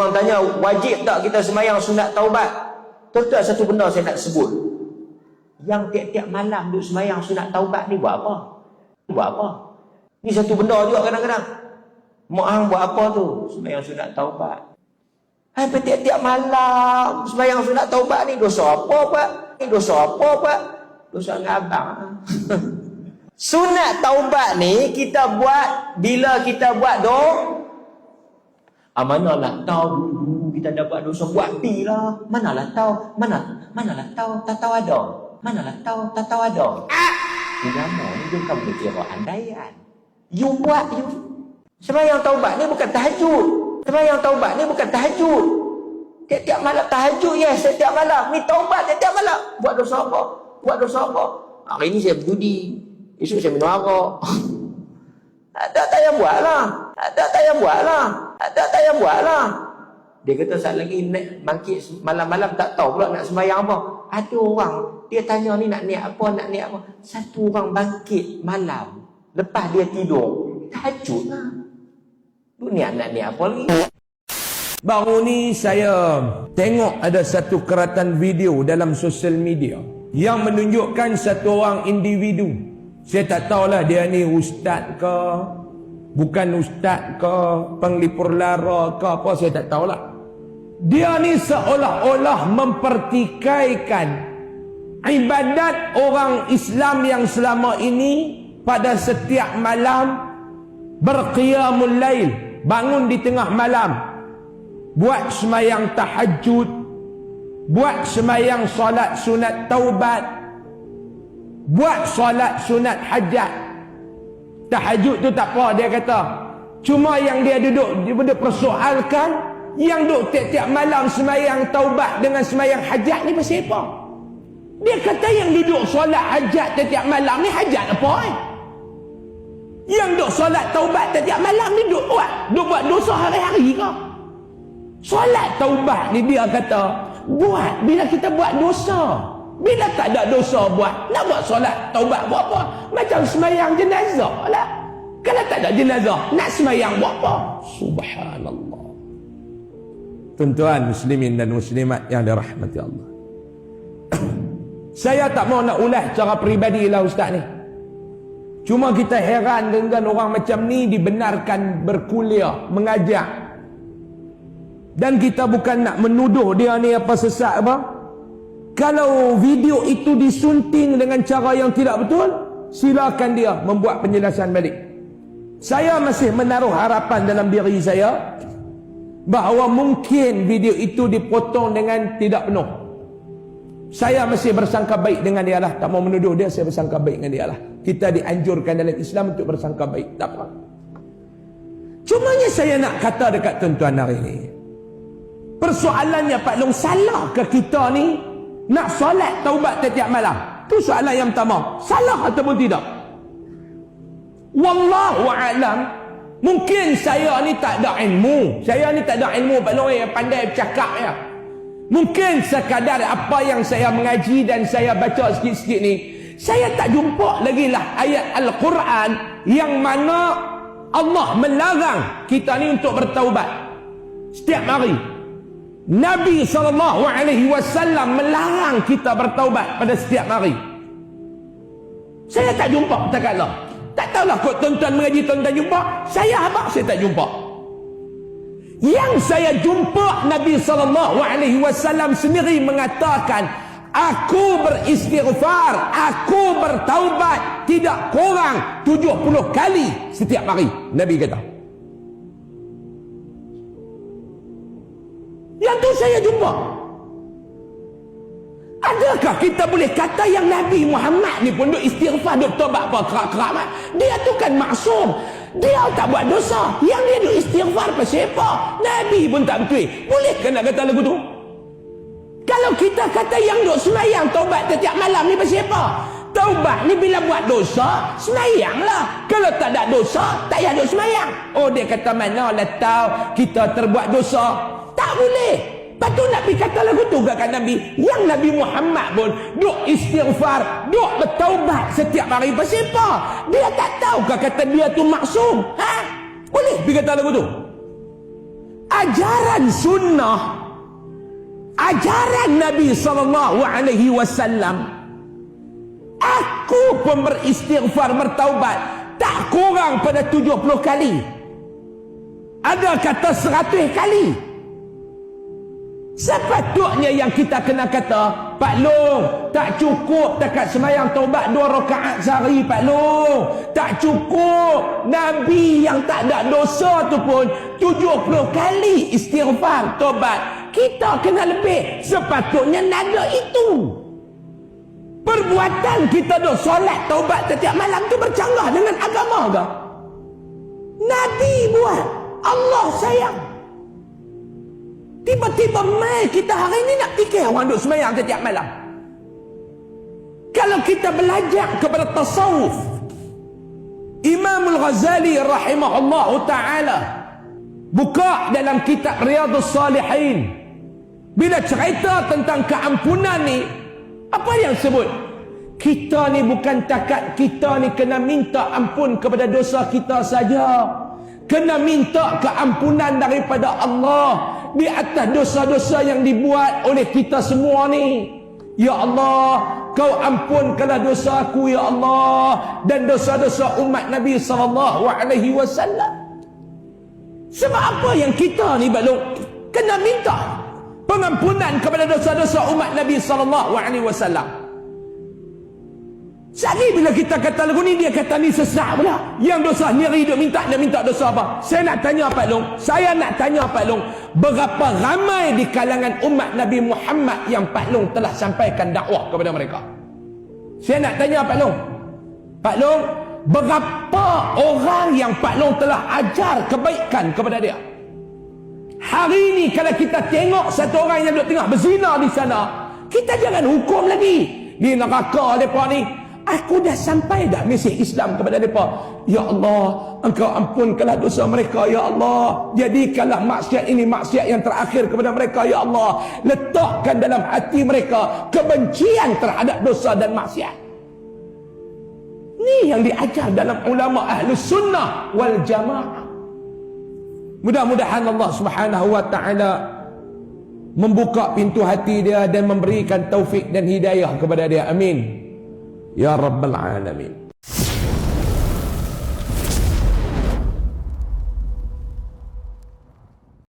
orang tanya, wajib tak kita sembahyang sunat taubat? Tuan-tuan, satu benda saya nak sebut. Yang tiap-tiap malam duk sembahyang sunat taubat ni buat apa? Buat apa? Ni satu benda juga kadang-kadang. Mak hang buat apa tu? Sembahyang sunat taubat. Hai, tiap-tiap malam sembahyang sunat taubat ni dosa apa, Pak? Ni dosa apa, Pak? Dosa ngabang. Sunat taubat ni kita buat bila kita buat manalah tahu dulu kita dah buat dosa, buat pilah. Manalah tahu, manalah tahu, tak tahu ada. Manalah tahu, tak tahu ada. Ulama ni bukan berkira andaian. You buat, you. Sembahyang taubat ni bukan tahajud. Sembahyang taubat ni bukan tahajud. Tiap-tiap malam tahajud, yes, setiap malam. Ni taubat tiap-tiap malam. Buat dosa apa? Buat dosa apa? Hari ni saya berjudi. Esok saya minum arak. Tak payah buatlah. Tak payah buatlah. Tak payah buatlah. Dia kata saat lagi nak bangkit malam-malam tak tahu pula nak sembahyang apa. Ada orang dia tanya ni nak niat apa. Satu orang bangkit malam lepas dia tidur tahajud lah. Tu nak niat apa lagi? Baru ni saya tengok ada satu keratan video dalam sosial media yang menunjukkan satu orang individu. Saya tak tahulah dia ni ustaz ke, bukan ustaz ke, penglipur lara ke apa, saya tak tahulah. Dia ni seolah-olah mempertikaikan ibadat orang Islam yang selama ini pada setiap malam berqiyamul lail, bangun di tengah malam, buat sembahyang tahajud, buat sembahyang solat sunat taubat, buat solat sunat hajat. Tahajud tu tak apa, dia kata. Cuma yang dia duduk persoalkan, yang duduk tiap-tiap malam sembahyang taubat dengan sembahyang hajat ni pasal apa? Dia kata yang duduk solat hajat tiap-tiap malam ni hajat apa? Yang duduk solat taubat tiap-tiap malam ni duduk buat dosa hari-hari ke? Solat taubat ni dia kata buat bila kita buat dosa. Bila tak ada dosa buat, nak buat solat taubat buat apa? Macam sembahyang jenazah lah. Kalau tak ada jenazah, nak sembahyang buat apa? Subhanallah. Tuan-tuan muslimin dan muslimat yang dirahmati Allah. Saya tak mau nak ulas cara peribadi lah ustaz ni. Cuma kita heran dengan orang macam ni dibenarkan berkuliah, mengajar. Dan kita bukan nak menuduh dia ni apa sesat apa. Kalau video itu disunting dengan cara yang tidak betul, silakan dia membuat penjelasan balik. Saya masih menaruh harapan dalam diri saya bahawa mungkin video itu dipotong dengan tidak penuh. Saya masih bersangka baik dengan dia lah. Tak mau menuduh dia, saya bersangka baik dengan dia lah. Kita dianjurkan dalam Islam untuk bersangka baik. Tak apa. Cumanya saya nak kata dekat tuan-tuan hari ini, persoalannya Pak Long, salah ke kita ni nak solat taubat setiap malam? Itu soalan yang pertama. Salah ataupun tidak? Wallahu a'lam. Mungkin saya ni tak ada ilmu. Saya ni tak ada ilmu Pak Long yang pandai bercakap ya. Mungkin sekadar apa yang saya mengaji dan saya baca sikit-sikit ni, saya tak jumpa lagi lah ayat Al-Quran yang mana Allah melarang kita ni untuk bertaubat setiap hari. Nabi SAW melarang kita bertaubat pada setiap hari. Saya tak jumpa, takkanlah. Tak tahulah kok tuan-tuan mengaji, tuan-tuan jumpa. Saya tak jumpa. Yang saya jumpa, Nabi SAW sendiri mengatakan, aku beristighfar, aku bertaubat tidak kurang 70 kali setiap hari. Nabi kata. Yang tu saya jumpa. Adakah kita boleh kata yang Nabi Muhammad ni pun duk istighfar, duk tobat apa kerak-kerak? Dia tu kan maksum. Dia tak buat dosa. Yang dia duk istighfar pasal apa? Nabi pun tak betul. Boleh ke nak kata lagu tu? Kalau kita kata yang duk sembahyang tobat setiap malam ni pasal apa? Taubat ni bila buat dosa, sembahyanglah. Kalau tak ada dosa, tak payah duk sembahyang. Oh, dia kata manalah tahu kita terbuat dosa. Tak boleh. Lepas tu Nabi kata lagu tu kat Nabi. Yang Nabi Muhammad pun duk istighfar, duk bertaubat setiap hari. Pasal apa? Dia tak tahu ke kata dia tu maksum? Ha? Boleh pergi kata lagu tu? ajaran sunnah, ajaran Nabi SAW, aku pun beristighfar, bertaubat tak kurang pada 70 kali. Ada kata 100 kali. Sepatutnya yang kita kena kata, Pak Long, tak cukup takat semayang taubat 2 rakaat sehari, Pak Long. Tak cukup. Nabi yang tak ada dosa tu pun 70 kali istighfar, taubat. Kita kena lebih. Sepatutnya nada itu. Perbuatan kita duk solat taubat setiap malam tu bercanggah dengan agama ke? Nabi buat, Allah sayang. Tiba-tiba mai kita hari ni nak fikir orang duk semayang setiap malam. Kalau kita belajar kepada tasawuf, Imam Al-Ghazali rahimahullah ta'ala buka dalam kitab Riyadhus Salihin, bila cerita tentang keampunan ni, apa yang sebut? Kita ni bukan takat kita ni kena minta ampun kepada dosa kita saja, kena minta keampunan daripada Allah di atas dosa-dosa yang dibuat oleh kita semua ni. Ya Allah, kau ampunkanlah dosa aku ya Allah, dan dosa-dosa umat Nabi SAW. Sebab apa yang kita ni balong kena minta pengampunan kepada dosa-dosa umat Nabi SAW? Sekali bila kita kata lagu ni, dia kata ni sesat pula. Yang dosa sendiri dia minta dosa apa? Saya nak tanya Pak Long, Pak Long, berapa ramai di kalangan umat Nabi Muhammad yang Pak Long telah sampaikan dakwah kepada mereka? Saya nak tanya Pak Long, berapa orang yang Pak Long telah ajar kebaikan kepada dia? Hari ni kalau kita tengok satu orang yang duduk tengah berzina di sana, kita jangan hukum lagi. Di neraka mereka ni, aku dah sampai dah mesej Islam kepada mereka. Ya Allah, Engkau ampunkanlah dosa mereka ya Allah. Jadikanlah maksiat ini maksiat yang terakhir kepada mereka ya Allah. Letakkan dalam hati mereka kebencian terhadap dosa dan maksiat. Ni yang diajar dalam ulama Ahlus Sunnah wal Jamaah. Mudah-mudahan Allah Subhanahu wa taala membuka pintu hati dia dan memberikan taufik dan hidayah kepada dia. Amin ya rabbal alamin.